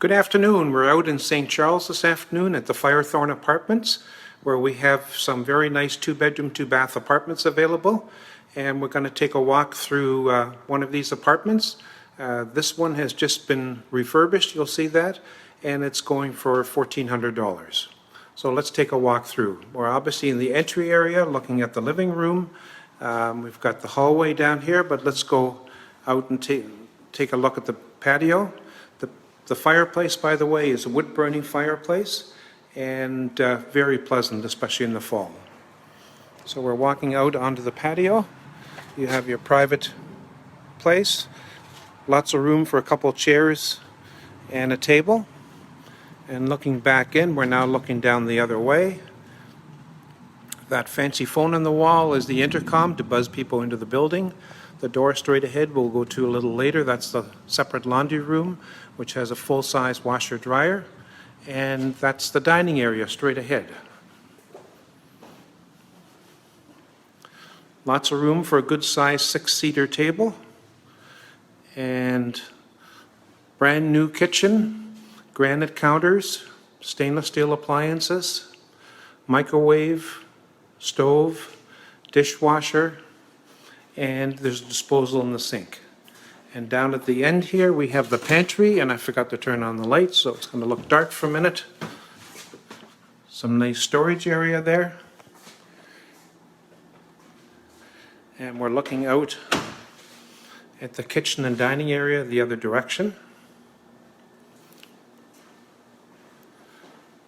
Good afternoon. We're out in St. Charles this afternoon at the Firethorne Apartments, where we have some very nice two-bedroom, two-bath apartments available. And we're going to take a walk through one of these apartments. This one has just been refurbished, you'll see that, and it's going for $1,400. So let's take a walk through. We're obviously in the entry area, looking at the living room. We've got the hallway down here, but let's go out and take a look at the patio. The fireplace, by the way, is a wood-burning fireplace and very pleasant, especially in the fall. So we're walking out onto the patio. You have your private place, lots of room for a couple chairs and a table. And looking back in, we're now looking down the other way. That fancy phone on the wall is the intercom to buzz people into the building. The door straight ahead we'll go to a little later. That's the separate laundry room, which has a full-size washer-dryer. And that's the dining area straight ahead. Lots of room for a good-sized six-seater table. And brand new kitchen, granite counters, stainless steel appliances, microwave, stove, dishwasher, and there's a disposal in the sink. And down at the end here we have the pantry, and I forgot to turn on the lights, so it's going to look dark for a minute. Some nice storage area there. And we're looking out at the kitchen and dining area the other direction.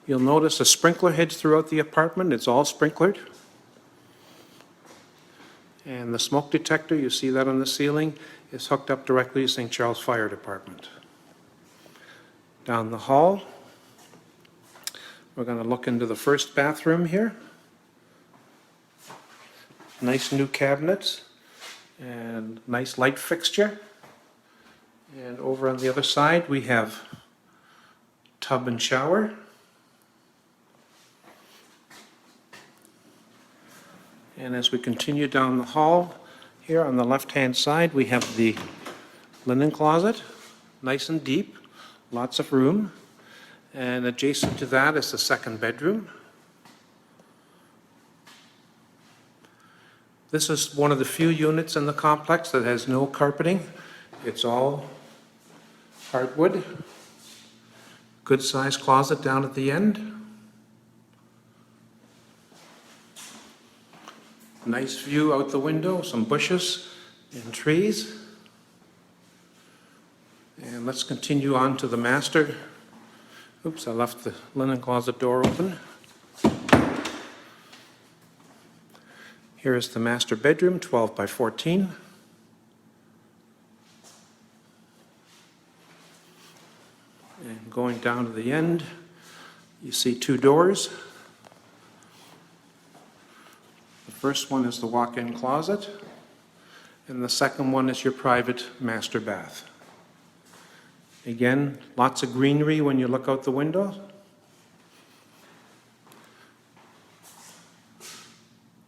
You'll notice a sprinkler head throughout the apartment. It's all sprinklered. And the smoke detector, you see that on the ceiling, is hooked up directly to St. Charles Fire Department. Down the hall, we're going to look into the first bathroom here. Nice new cabinets and nice light fixture. And over on the other side, we have tub and shower. And as we continue down the hall, here on the left-hand side, we have the linen closet, nice and deep, lots of room. And adjacent to that is the second bedroom. This is one of the few units in the complex that has no carpeting. It's all hardwood. Good-sized closet down at the end. Nice view out the window, some bushes and trees. And let's continue on to the master. Oops, I left the linen closet door open. Here is the master bedroom, 12 by 14. And going down to the end, you see two doors. The first one is the walk-in closet, and the second one is your private master bath. Again, lots of greenery when you look out the window.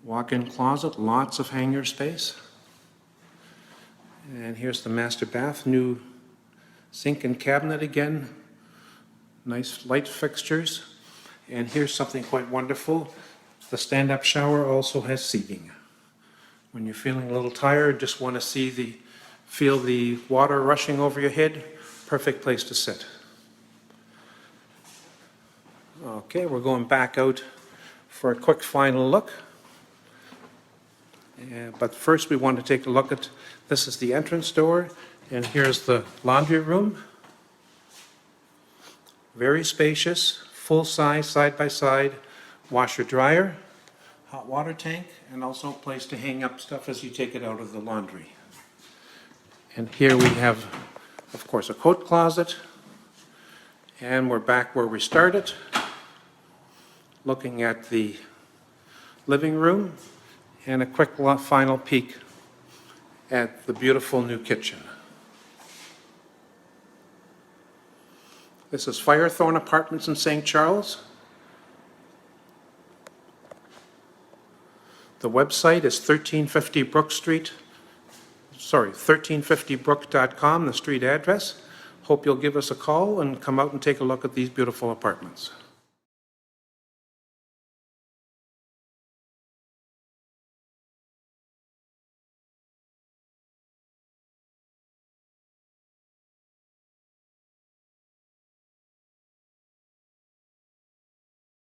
Walk-in closet, lots of hanger space. And here's the master bath, new sink and cabinet again. Nice light fixtures. And here's something quite wonderful. The stand-up shower also has seating. When you're feeling a little tired, just want to feel the water rushing over your head, perfect place to sit. Okay, we're going back out for a quick final look. But first we want to take a look at, this is the entrance door, and here's the laundry room. Very spacious, full-size, side-by-side washer-dryer, hot water tank, and also a place to hang up stuff as you take it out of the laundry. And here we have, of course, a coat closet. And we're back where we started, looking at the living room, and a quick final peek at the beautiful new kitchen. This is Firethorne Apartments in St. Charles. The website is 1350 Brook, the street address. Hope you'll give us a call and come out and take a look at these beautiful apartments.